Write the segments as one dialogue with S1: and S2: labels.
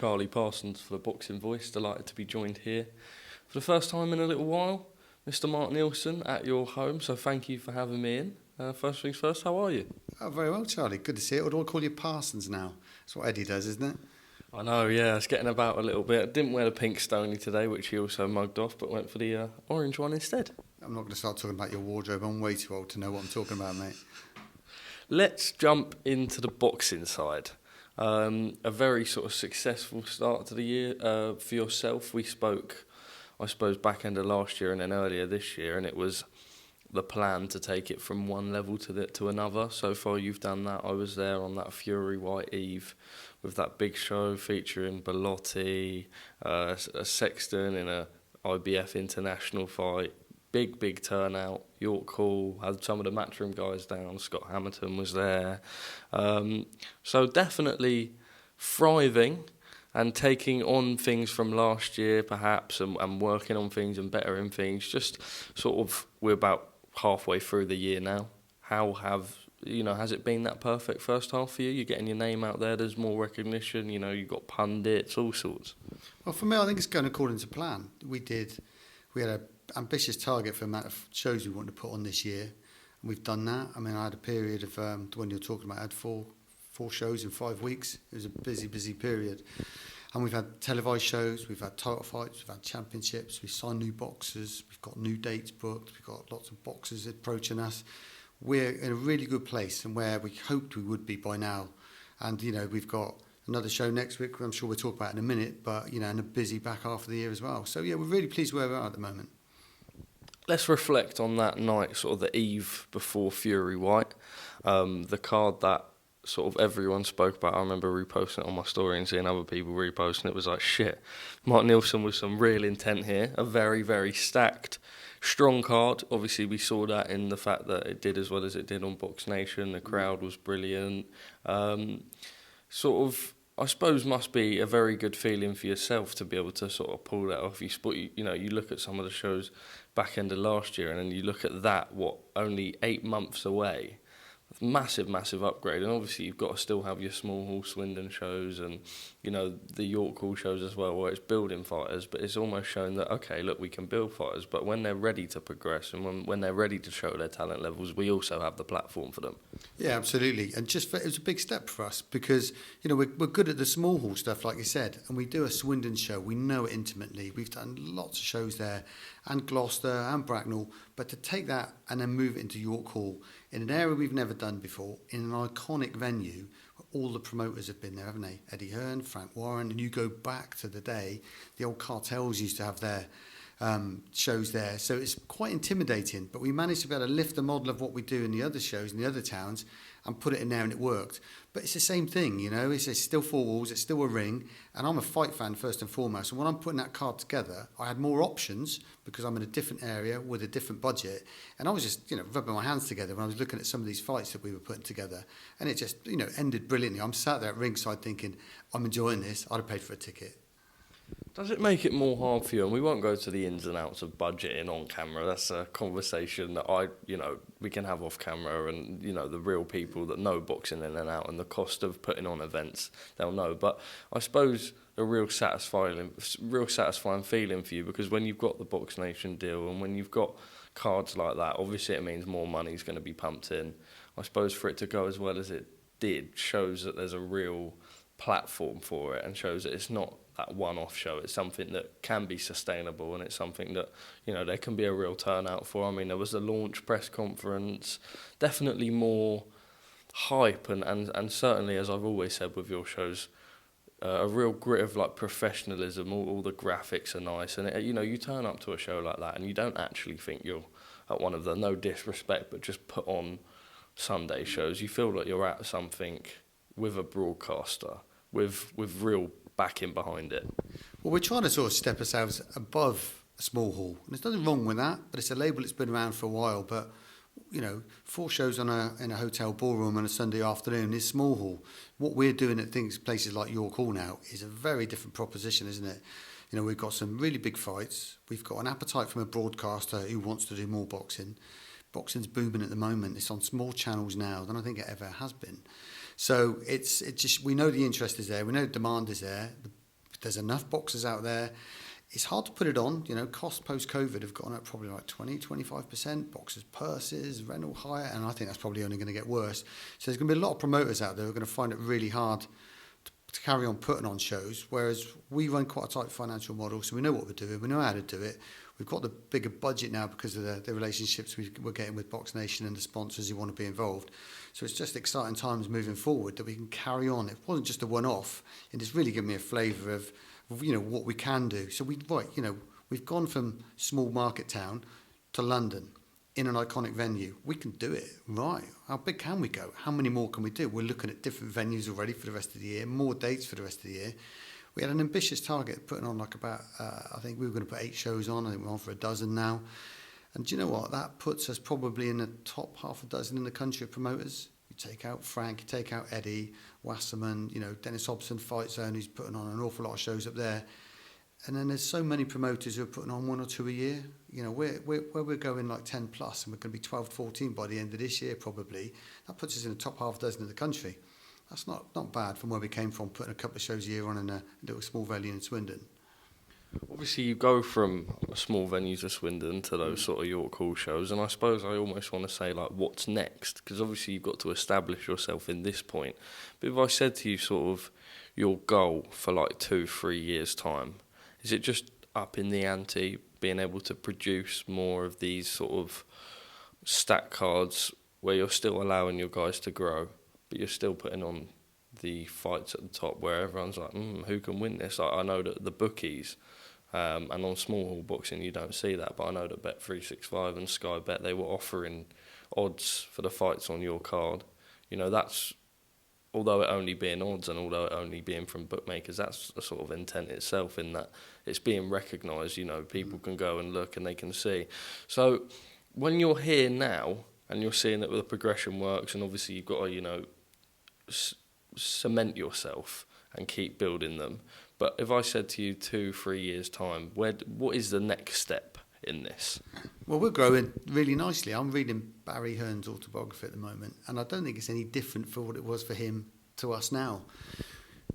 S1: Charlie Parsons for the Boxing Voice. Delighted to be joined here for the first time in a little while. Mr. Mark Neilson at your home, so thank you for having me in. First things first, how are you?
S2: Oh, very well, Charlie. Good to see you. Or do I call you Parsons now? That's what Eddie does, isn't it?
S1: I know, yeah, it's getting about a little bit. I didn't wear the pink Stony today, which he also mugged off, but went for the orange one instead.
S2: I'm not going to start talking about your wardrobe. I'm way too old to know what I'm talking about, mate.
S1: Let's jump into the boxing side. A very sort of successful start to the year for yourself. We spoke, I suppose, back end of last year and then earlier this year, and it was the plan to take it from one level to another. So far you've done that. I was there on that Fury White Eve with that big show featuring Bellotti, a Sexton in a IBF international fight. Big turnout. York Hall had some of the Matchroom guys down. Scott Hamilton was there. So definitely thriving and taking on things from last year perhaps and working on things and bettering things. Just sort of, we're about halfway through the year now. Has it been that perfect first half for you? You're getting your name out there, there's more recognition, you've got pundits, all sorts.
S2: Well, for me, I think it's going according to plan. We had an ambitious target for the amount of shows we wanted to put on this year, and we've done that. I mean, I had a period of, the one you're talking about, I had four shows in 5 weeks. It was a busy period. And we've had televised shows, we've had title fights, we've had championships, we've signed new boxers, we've got new dates booked, we've got lots of boxers approaching us. We're in a really good place and where we hoped we would be by now. And, we've got another show next week, I'm sure we'll talk about in a minute, but, and a busy back half of the year as well. So, yeah, we're really pleased where we are at the moment.
S1: Let's reflect on that night, sort of the eve before Fury White, the card that sort of everyone spoke about. I remember reposting it on my story and seeing other people reposting it. Was like, shit, Mark Neilson with some real intent here. A very, very stacked, strong card. Obviously, we saw that in the fact that it did as well as it did on Box Nation. The crowd was brilliant. Sort of, I suppose, must be a very good feeling for yourself to be able to sort of pull that off. You look at some of the shows back end of last year and then you look at that, only 8 months away. Massive upgrade, and obviously you've got to still have your small hall Swindon shows and the York Hall shows as well, where it's building fighters, but it's almost shown that okay, look, we can build fighters, but when they're ready to progress and when they're ready to show their talent levels, we also have the platform for them.
S2: Yeah, absolutely. And it was a big step for us because we're good at the small hall stuff, like you said, and we do a Swindon show, we know it intimately, we've done lots of shows there, and Gloucester and Bracknell, but to take that and then move it into York Hall in an area we've never done before, in an iconic venue, where all the promoters have been there, haven't they? Eddie Hearn, Frank Warren, and you go back to the day, the old cartels used to have their shows there. So it's quite intimidating, but we managed to be able to lift the model of what we do in the other shows in the other towns and put it in there, and it worked. But it's the same thing, it's still four walls, it's still a ring, and I'm a fight fan first and foremost, and when I'm putting that card together, I had more options because I'm in a different area with a different budget, and I was just, rubbing my hands together when I was looking at some of these fights that we were putting together, and it just, ended brilliantly. I'm sat there at ringside thinking, I'm enjoying this, I'd have paid for a ticket.
S1: Does it make it more hard for you? And we won't go to the ins and outs of budgeting on camera. That's a conversation that we can have off camera, and, the real people that know boxing in and out and the cost of putting on events, they'll know. But I suppose a real satisfying feeling for you, because when you've got the Box Nation deal and when you've got cards like that, obviously it means more money's going to be pumped in. I suppose for it to go as well as it did shows that there's a real platform for it and shows that it's not that one-off show. It's something that can be sustainable, and it's something that there can be a real turnout for. I mean, there was a launch press conference, definitely more hype and certainly, as I've always said with your shows, a real grit of like professionalism. All the graphics are nice, and you turn up to a show like that and you don't actually think you're at one of the, no disrespect, but just put on Sunday shows. You feel like you're at something with a broadcaster with real backing behind it.
S2: Well, we're trying to sort of step ourselves above a small hall, and there's nothing wrong with that, but it's a label that's been around for a while. But 4 shows in a hotel ballroom on a Sunday afternoon is small hall. What we're doing at places like York Hall now is a very different proposition, isn't it? We've got some really big fights. We've got an appetite from a broadcaster who wants to do more boxing. Boxing's booming at the moment. It's on more channels now than I think it ever has been. So it's just, we know the interest is there. We know the demand is there. There's enough boxers out there. It's hard to put it on. Costs post-COVID have gone up probably like 20-25%. Boxers' purses, rental hire, and I think that's probably only going to get worse. So there's going to be a lot of promoters out there who are going to find it really hard to carry on putting on shows, whereas we run quite a tight financial model, so we know what we're doing, we know how to do it. We've got the bigger budget now because of the relationships we're getting with Box Nation and the sponsors who want to be involved. So it's just exciting times moving forward that we can carry on. It wasn't just a one-off, and it's really given me a flavour of what we can do. So we've gone from small market town to London in an iconic venue. We can do it, right? How big can we go? How many more can we do? We're looking at different venues already for the rest of the year, more dates for the rest of the year. We had an ambitious target, putting on I think we were going to put 8 shows on. I think we're on for a dozen now. And do you know what? That puts us probably in the top half a dozen in the country of promoters. You take out Frank, you take out Eddie, Wasserman, Dennis Hobson, Fight Zone, who's putting on an awful lot of shows up there. And then there's so many promoters who are putting on 1 or 2 a year. We're going like 10 plus, and we're going to be 12, 14 by the end of this year probably. That puts us in the top half dozen of the country. That's not bad from where we came from, putting a couple of shows a year on in a little small venue in Swindon.
S1: Obviously, you go from a small venue to Swindon to those sort of York Hall shows, and I suppose I almost want to say, like, what's next? Because obviously you've got to establish yourself in this point. But if I said to you sort of your goal for like 2-3 years' time, is it just up in the ante, being able to produce more of these sort of stat cards where you're still allowing your guys to grow, but you're still putting on the fights at the top where everyone's like, who can win this? I know that the bookies, and on small hall boxing you don't see that, but I know that Bet365 and Sky Bet, they were offering odds for the fights on your card. That's, although it only being odds and although it only being from bookmakers, that's a sort of intent itself in that it's being recognised. People can go and look and they can see. So when you're here now and you're seeing that the progression works, and obviously you've got to, cement yourself and keep building them. But if I said to you 2-3 years' time, what is the next step in this?
S2: Well, we're growing really nicely. I'm reading Barry Hearn's autobiography at the moment, and I don't think it's any different for what it was for him to us now.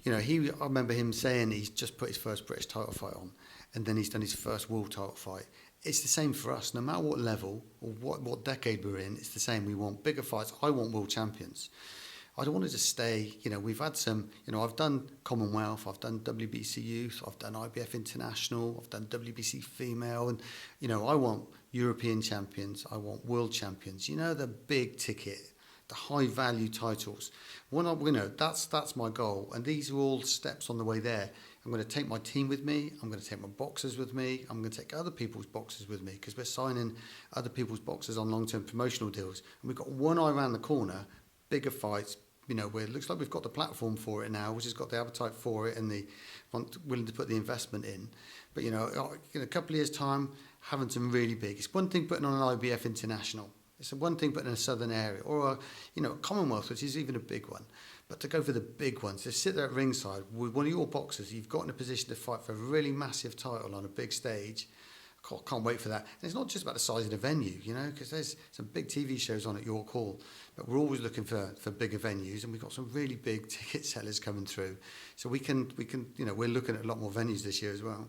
S2: I remember him saying he's just put his first British title fight on, and then he's done his first world title fight. It's the same for us. No matter what level or what decade we're in, it's the same. We want bigger fights. I want world champions. I don't want to just stay, we've had some, I've done Commonwealth, I've done WBC Youth, I've done IBF International, I've done WBC Female, and, I want European champions, I want world champions, the big ticket, the high value titles. That's my goal, and these are all steps on the way there. I'm going to take my team with me, I'm going to take my boxers with me, I'm going to take other people's boxers with me, because we're signing other people's boxers on long-term promotional deals, and we've got one eye around the corner, bigger fights, where it looks like we've got the platform for it now, which has got the appetite for it and the willing to put the investment in. But, in a couple of years' time, having some really big. It's one thing putting on an IBF International. It's one thing putting in a southern area or, a Commonwealth, which is even a big one. But to go for the big ones, to sit there at ringside with one of your boxers, you've got in a position to fight for a really massive title on a big stage. Can't wait for that. And it's not just about the size of the venue, because there's some big TV shows on at York Hall, but we're always looking for bigger venues, and we've got some really big ticket sellers coming through. So we can, we're looking at a lot more venues this year as well.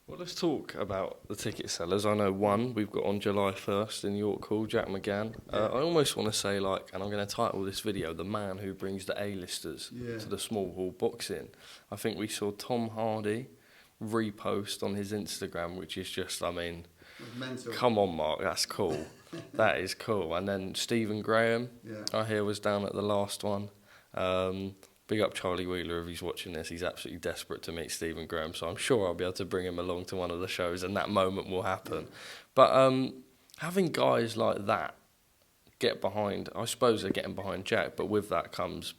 S1: Well, let's talk about the ticket sellers. I know one we've got on July 1st in York Hall, Jack McGann. I almost want to say, and I'm going to title this video, The Man Who Brings the A-listers to the small hall boxing. I think we saw Tom Hardy repost on his Instagram, which is just, come on, Mark, that's cool. That is cool. And then Stephen Graham, I hear, was down at the last one. Big up Charlie Wheeler if he's watching this. He's absolutely desperate to meet Stephen Graham, so I'm sure I'll be able to bring him along to one of the shows, and that moment will happen. But having guys like that get behind, I suppose they're getting behind Jack, but with that comes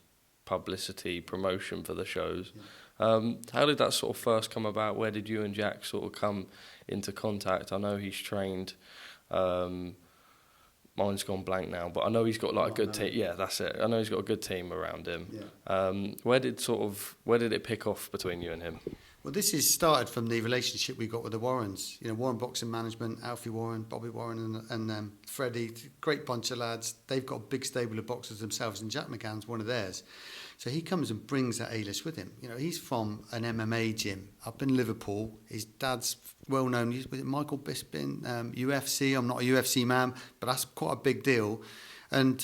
S1: publicity, promotion for the shows. How did that sort of first come about? Where did you and Jack sort of come into contact? I know he's trained, mine's gone blank now, but I know he's got a good team. Yeah, that's it. I know he's got a good team around him. Yeah. Where did it pick off between you and him?
S2: Well, this is started from the relationship we got with the Warrens. You know, Warren Boxing Management, Alfie Warren, Bobby Warren, and Freddie, great bunch of lads. They've got a big stable of boxers themselves, and Jack McGann's one of theirs. So he comes and brings that A-list with him. You know, he's from an MMA gym up in Liverpool. His dad's well known. Was it Michael Bisping, UFC? I'm not a UFC man, but that's quite a big deal. And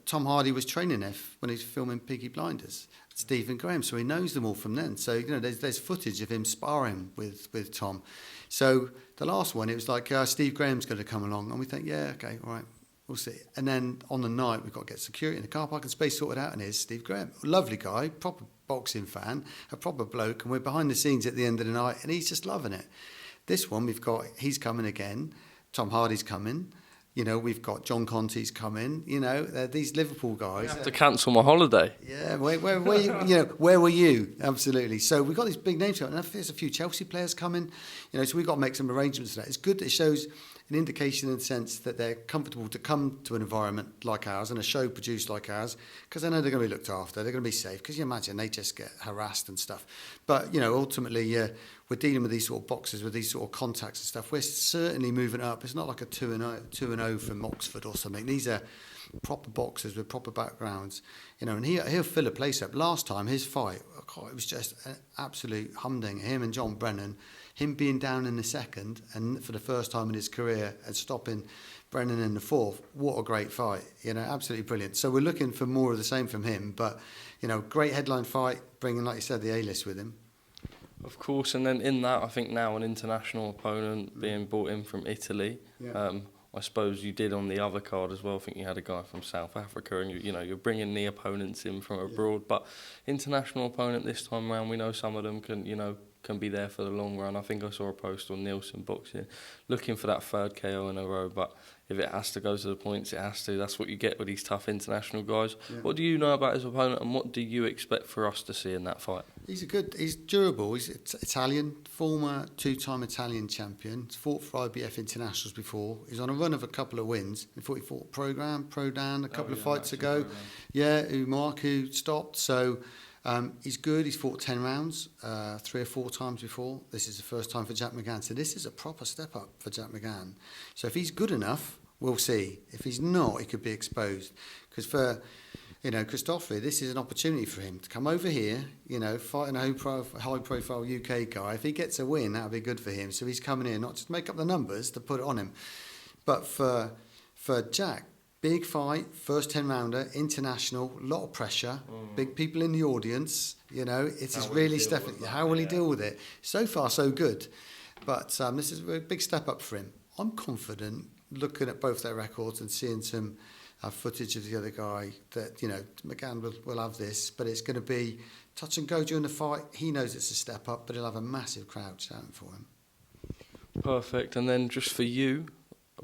S2: Tom Hardy was training when he was filming Peaky Blinders. Stephen Graham, so he knows them all from then. So, you know, there's footage of him sparring with Tom. So the last one, it was like, Steve Graham's going to come along. And we think, yeah, okay, all right, we'll see. And then on the night, we've got to get security in the car park and space sorted out, and here's Steve Graham. Lovely guy, proper boxing fan, a proper bloke, and we're behind the scenes at the end of the night, and he's just loving it. This one, he's coming again, Tom Hardy's coming. You know, we've got John Conte's coming. You know, these Liverpool guys.
S1: I have to cancel my holiday.
S2: Yeah, where were you? Absolutely. So we've got these big names coming. And there's a few Chelsea players coming. You know, so we've got to make some arrangements for that. It's good that it shows an indication in the sense that they're comfortable to come to an environment like ours and a show produced like ours, because they know they're going to be looked after, they're going to be safe, because you imagine they just get harassed and stuff. But, you know, ultimately, we're dealing with these sort of boxers, with these sort of contacts and stuff. We're certainly moving up. It's not like a 2-0 from Oxford or something. These are proper boxers with proper backgrounds, you know, and he'll fill a place up. Last time, his fight, it was just an absolute humding. Him and John Brennan, him being down in the second and for the first time in his career and stopping Brennan in the fourth, what a great fight, you know, absolutely brilliant. So we're looking for more of the same from him, but, you know, great headline fight, bringing, like you said, the A-list with him.
S1: Of course, and then in that, I think now an international opponent being brought in from Italy.
S2: Yeah.
S1: I suppose you did on the other card as well. I think you had a guy from South Africa, and you're bringing the opponents in from abroad. But international opponent this time around, we know some of them can be there for the long run. I think I saw a post on Neilson Boxing looking for that third KO in a row. But if it has to go to the points, it has to. That's what you get with these tough international guys. Yeah. What do you know about his opponent, and what do you expect for us to see in that fight? He's
S2: durable. He's Italian, former two-time Italian champion. He's fought for IBF internationals before. He's on a run of a couple of wins. He fought Pro Dan a couple of fights ago. Program. Yeah, who stopped. So he's good. He's fought 10 rounds 3 or 4 times before. This is the first time for Jack McGann. So this is a proper step up for Jack McGann. So if he's good enough, we'll see. If he's not, he could be exposed. Because for Christophe, this is an opportunity for him to come over here, fight a high-profile UK guy. If he gets a win, that'll be good for him. So he's coming in, not just make up the numbers to put it on him. But for Jack, big fight, first 10-rounder, international, lot of pressure, big people in the audience. It's really Stephen. How will he deal with it? So far, so good. But this is a big step up for him. I'm confident, looking at both their records and seeing some footage of the other guy, that McGann will have this, but it's going to be touch and go during the fight. He knows it's a step up, but he'll have a massive crowd shouting for him.
S1: Perfect. And then just for you,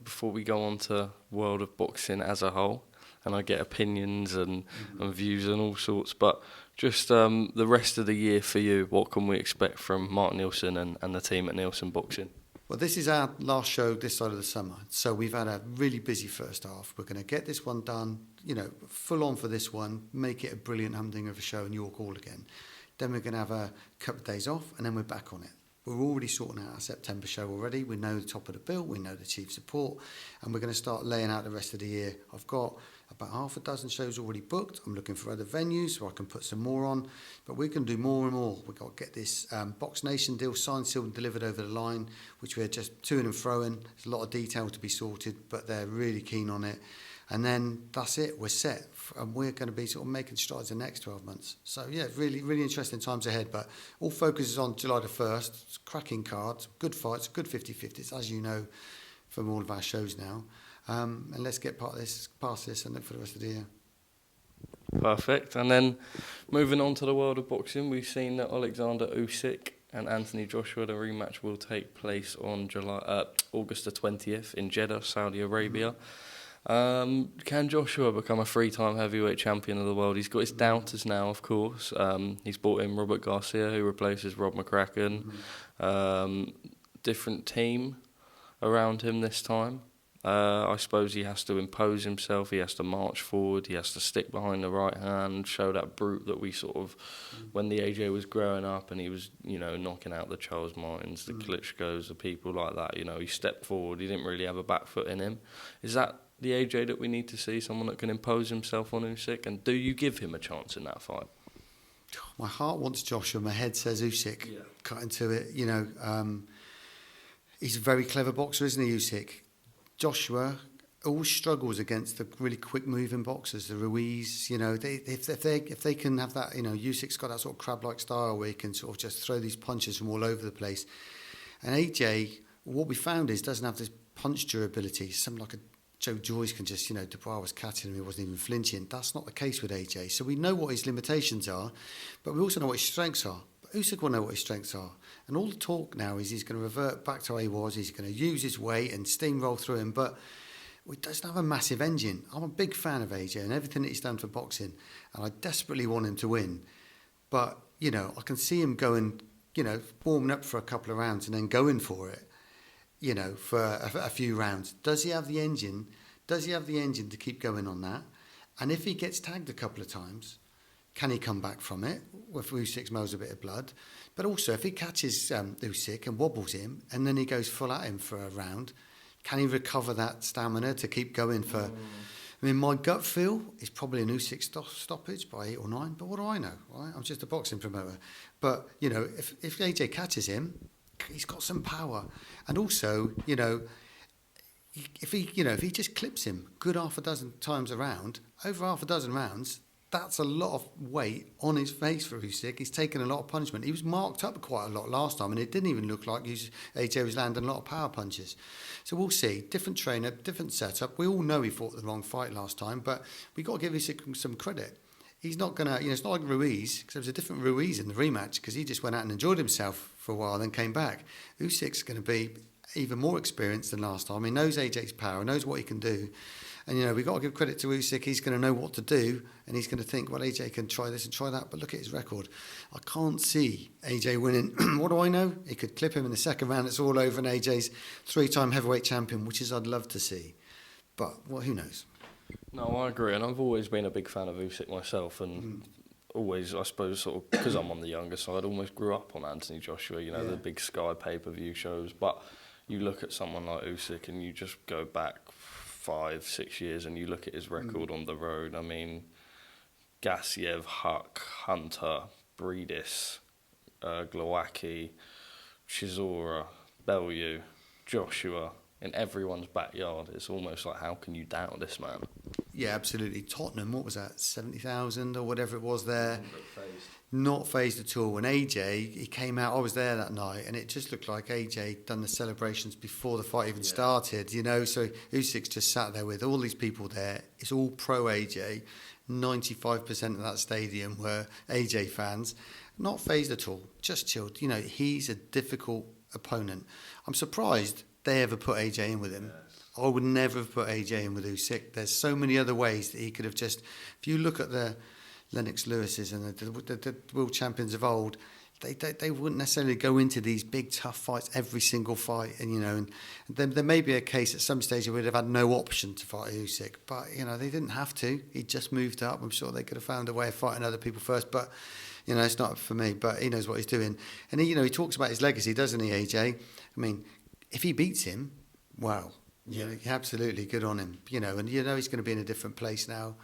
S1: before we go on to world of boxing as a whole, and I get opinions and views and all sorts, but just the rest of the year for you, what can we expect from Mark Neilson and the team at Neilson Boxing?
S2: Well, this is our last show this side of the summer, so we've had a really busy first half. We're going to get this one done, full on for this one, make it a brilliant humdinger of a show in York Hall again. Then we're going to have a couple of days off, and then we're back on it. We're already sorting out our September show already. We know the top of the bill, we know the chief support, and we're going to start laying out the rest of the year. I've got about half a dozen shows already booked. I'm looking for other venues so I can put some more on, but we can do more and more. We've got to get this Box Nation deal signed, sealed and delivered over the line, which we're just to and fro-ing. There's a lot of detail to be sorted, but they're really keen on it. And then that's it, we're set. And we're going to be sort of making strides in the next 12 months. So, yeah, really, really interesting times ahead. But all focus is on July the 1st. It's cracking cards, good fights, good 50-50s, as you know from all of our shows now. And let's get past this and look for the rest of the year.
S1: Perfect. And then moving on to the world of boxing, we've seen that Alexander Usyk and Anthony Joshua, the rematch will take place on August the 20th in Jeddah, Saudi Arabia. Can Joshua become a 3-time heavyweight champion of the world? He's got his doubters now, of course. He's brought in Robert Garcia, who replaces Rob McCracken. Different team around him this time. I suppose he has to impose himself, he has to march forward, he has to stick behind the right hand, show that brute that we sort of, when the AJ was growing up and he was, knocking out the Charles Martins, the Klitschko's, the people like that, he stepped forward, he didn't really have a back foot in him. Is that the AJ that we need to see, someone that can impose himself on Usyk? And do you give him a chance in that fight?
S2: My heart wants Joshua, my head says Usyk.
S1: Yeah.
S2: Cut into it, he's a very clever boxer, isn't he, Usyk? Joshua always struggles against the really quick-moving boxers, the Ruiz. If they can have that, Usyk's got that sort of crab-like style where he can sort of just throw these punches from all over the place. And AJ, what we found is doesn't have this punch durability. Something like a Joe Joyce can just, Dubois was catching him, he wasn't even flinching. That's not the case with AJ. So we know what his limitations are, but we also know what his strengths are. Usyk will know what his strengths are. And all the talk now is he's going to revert back to how he was. He's going to use his weight and steamroll through him. But he doesn't have a massive engine. I'm a big fan of AJ and everything that he's done for boxing. And I desperately want him to win. But, I can see him going, warming up for a couple of rounds and then going for it, for a few rounds. Does he have the engine? Does he have the engine to keep going on that? And if he gets tagged a couple of times, can he come back from it if Usyk smells a bit of blood? But also, if he catches Usyk and wobbles him and then he goes full at him for a round, can he recover that stamina to keep going for... I mean, my gut feel is probably an Usyk stoppage by 8 or 9, but what do I know, right? I'm just a boxing promoter. But, if AJ catches him, he's got some power. And also, if he just clips him good half a dozen times around, over half a dozen rounds, that's a lot of weight on his face for Usyk. He's taken a lot of punishment. He was marked up quite a lot last time, and it didn't even look like AJ was landing a lot of power punches. So we'll see. Different trainer, different setup. We all know he fought the wrong fight last time, but we've got to give Usyk some credit. He's not going to, it's not like Ruiz, because there was a different Ruiz in the rematch, because he just went out and enjoyed himself for a while, then came back. Usyk's going to be even more experienced than last time. He knows AJ's power, knows what he can do. And, we've got to give credit to Usyk. He's going to know what to do, and he's going to think, well, AJ can try this and try that, but look at his record. I can't see AJ winning. What do I know? He could clip him in the second round. It's all over, and AJ's 3-time heavyweight champion, which is I'd love to see. But, well, who knows?
S1: No, I agree, and I've always been a big fan of Usyk myself, and always, I suppose, sort of, because I'm on the younger side, almost grew up on Anthony Joshua, the big Sky pay-per-view shows. But you look at someone like Usyk and you just go back 5-6 years and you look at his record on the road. I mean, Gassiev, Huck, Hunter, Breedis, Glowacki, Chisora, Bellew, Joshua, in everyone's backyard. It's almost like, how can you doubt this man?
S2: Yeah, absolutely. Tottenham, what was that, 70,000 or whatever it was there? Not phased at all. And AJ, he came out, I was there that night, and it just looked like AJ done the celebrations before the fight even started, So Usyk's just sat there with all these people there. It's all pro AJ. 95% of that stadium were AJ fans. Not phased at all, just chilled. He's a difficult opponent. I'm surprised they ever put AJ in with him. I would never have put AJ in with Usyk. There's so many other ways that he could have just... If you look at the Lennox Lewis's and the world champions of old, they wouldn't necessarily go into these big tough fights every single fight, and there may be a case at some stage he would have had no option to fight Usyk, but they didn't have to. He just moved up. I'm sure they could have found a way of fighting other people first, but it's not for me. But he knows what he's doing, and he talks about his legacy, doesn't he, AJ? I mean, if he beats him, wow, absolutely good on him. And he's going to be in a different place now.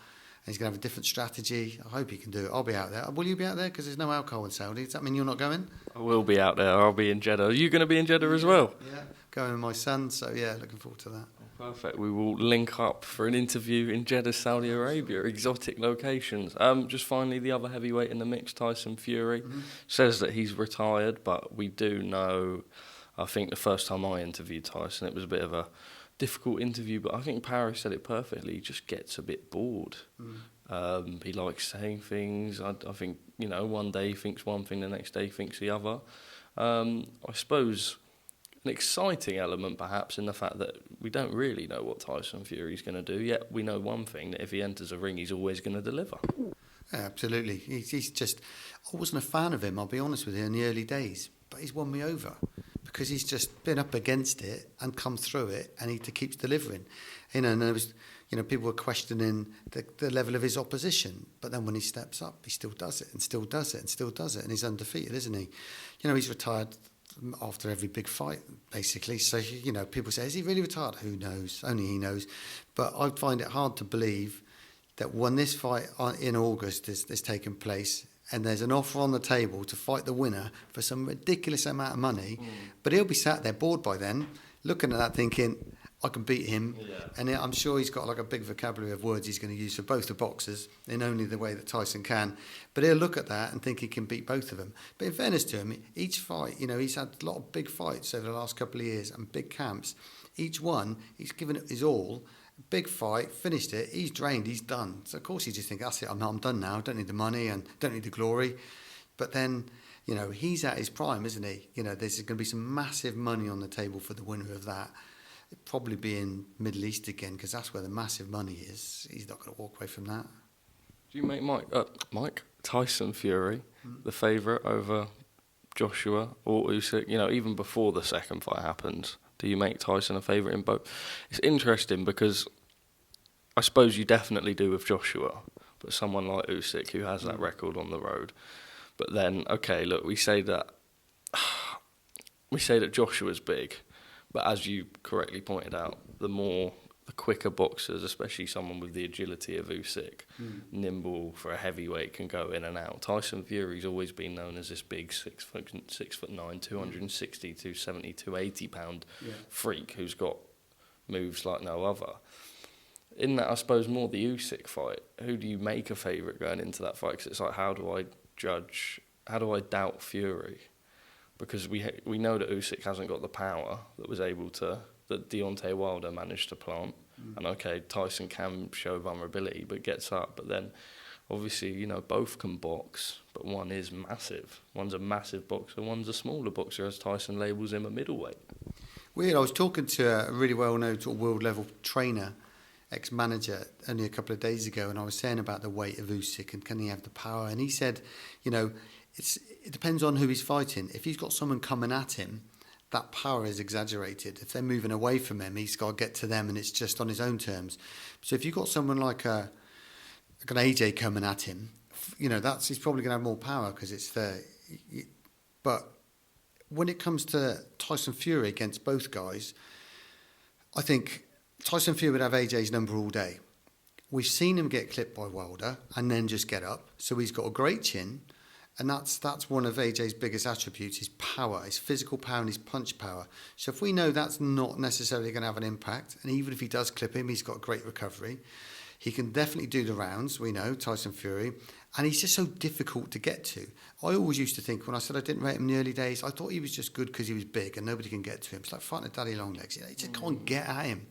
S2: He's going to have a different strategy. I hope he can do it. I'll be out there. Will you be out there? Because there's no alcohol in Saudi. Does that mean you're not going?
S1: I will be out there. I'll be in Jeddah. Are you going to be in Jeddah as well?
S2: Yeah, going with my son. So, looking forward to that.
S1: Perfect. We will link up for an interview in Jeddah, Saudi Arabia. Exotic locations. Just finally, the other heavyweight in the mix, Tyson Fury, says that he's retired, but we do know, I think the first time I interviewed Tyson, it was a bit of a difficult interview, but I think Paris said it perfectly. He just gets a bit bored. He likes saying things. I think, one day he thinks one thing, the next day he thinks the other. I suppose an exciting element perhaps in the fact that we don't really know what Tyson Fury's going to do, yet we know one thing, that if he enters a ring, he's always going to deliver.
S2: Yeah, absolutely. He's just... I wasn't a fan of him, I'll be honest with you, in the early days, but he's won me over. because he's just been up against it and come through it, and he keeps delivering. And there was, people were questioning the level of his opposition, but then when he steps up, he still does it and still does it and still does it, and he's undefeated, isn't he? He's retired after every big fight, basically. So, people say, is he really retired? Who knows? Only he knows. But I find it hard to believe that when this fight in August is taking place, and there's an offer on the table to fight the winner for some ridiculous amount of money, but he'll be sat there bored by then, looking at that thinking, I can beat him. Yeah. And I'm sure he's got like a big vocabulary of words he's going to use for both the boxers in only the way that Tyson can. But he'll look at that and think he can beat both of them. But in fairness to him, each fight, he's had a lot of big fights over the last couple of years and big camps. Each one, he's given it his all. Big fight, finished it, he's drained, he's done. So of course he just thinks, that's it, I'm done now, don't need the money and don't need the glory. But then, he's at his prime, isn't he? There's going to be some massive money on the table for the winner of that. It'd probably be in Middle East again, because that's where the massive money is. He's not going to walk away from that.
S1: Do you make Tyson Fury the favourite over Joshua or Usyk? Even before the second fight happens, do you make Tyson a favourite in both? It's interesting because I suppose you definitely do with Joshua, but someone like Usyk who has that record on the road. But then, okay, look, we say that Joshua's big, but as you correctly pointed out, the quicker boxers, especially someone with the agility of Usyk, nimble for a heavyweight, can go in and out. Tyson Fury's always been known as this big 6'9", 260, 270, 280 pound freak who's got moves like no other. In that, I suppose, more the Usyk fight, who do you make a favourite going into that fight? Because it's like, how do I doubt Fury? Because we know that Usyk hasn't got the power that Deontay Wilder managed to plant. And okay, Tyson can show vulnerability, but gets up. But then, obviously, both can box, but one is massive. One's a massive boxer, one's a smaller boxer, as Tyson labels him a middleweight.
S2: Weird, I was talking to a really well-known sort of world-level trainer, ex-manager, only a couple of days ago, and I was saying about the weight of Usyk and can he have the power. And he said, it depends on who he's fighting. If he's got someone coming at him, that power is exaggerated. If they're moving away from him, he's got to get to them, and it's just on his own terms. So if you've got someone like an AJ coming at him, he's probably going to have more power because it's there. But when it comes to Tyson Fury against both guys, I think Tyson Fury would have AJ's number all day. We've seen him get clipped by Wilder and then just get up. So he's got a great chin. And that's one of AJ's biggest attributes, his power, his physical power and his punch power. So if we know that's not necessarily going to have an impact, and even if he does clip him, he's got great recovery. He can definitely do the rounds, we know, Tyson Fury. And he's just so difficult to get to. I always used to think, when I said I didn't rate him in the early days, I thought he was just good because he was big and nobody can get to him. It's like fighting a daddy long legs. You just can't get at him.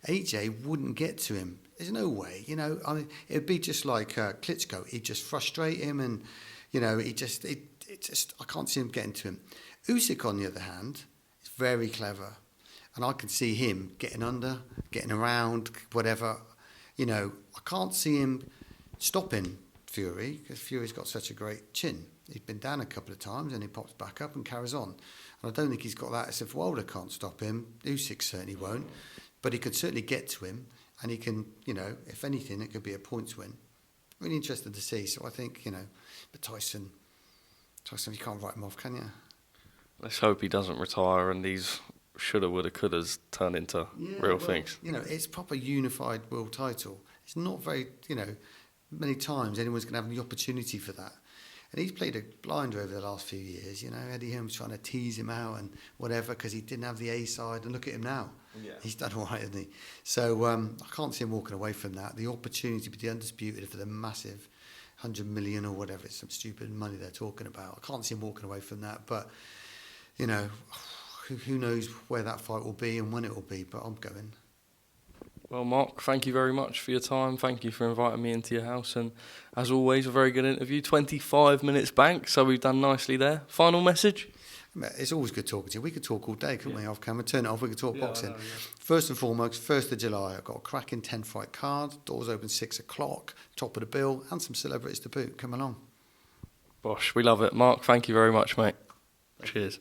S2: AJ wouldn't get to him. There's no way. It'd be just like Klitschko. He'd just frustrate him and... I can't see him getting to him. Usyk, on the other hand, is very clever. And I can see him getting under, getting around, whatever. I can't see him stopping Fury, because Fury's got such a great chin. He's been down a couple of times and he pops back up and carries on. And I don't think he's got that. As if Wilder can't stop him, Usyk certainly won't. But he could certainly get to him. And he can, if anything, it could be a points win. Really interested to see. So I think, but Tyson, you can't write him off, can you?
S1: Let's hope he doesn't retire and these shoulda, woulda, couldas turn into real things.
S2: It's proper unified world title. It's not very, many times anyone's going to have the opportunity for that. And he's played a blinder over the last few years. Eddie Hearn's trying to tease him out and whatever because he didn't have the A side. And look at him now. Yeah. He's done all right, hasn't he? So I can't see him walking away from that. The opportunity to be undisputed for the massive 100 million or whatever, it's some stupid money they're talking about. I can't see him walking away from that. But, who knows where that fight will be and when it will be. But I'm going.
S1: Well, Mark, thank you very much for your time. Thank you for inviting me into your house. And as always, a very good interview. 25 minutes bank, so we've done nicely there. Final message?
S2: It's always good talking to you. We could talk all day, couldn't we, off camera? Turn it off, we could talk boxing. First and foremost, 1st of July, I've got a cracking 10-fight card. Doors open 6 o'clock, top of the bill, and some celebrities to boot. Come along.
S1: Bosh, we love it. Mark, thank you very much, mate. Cheers.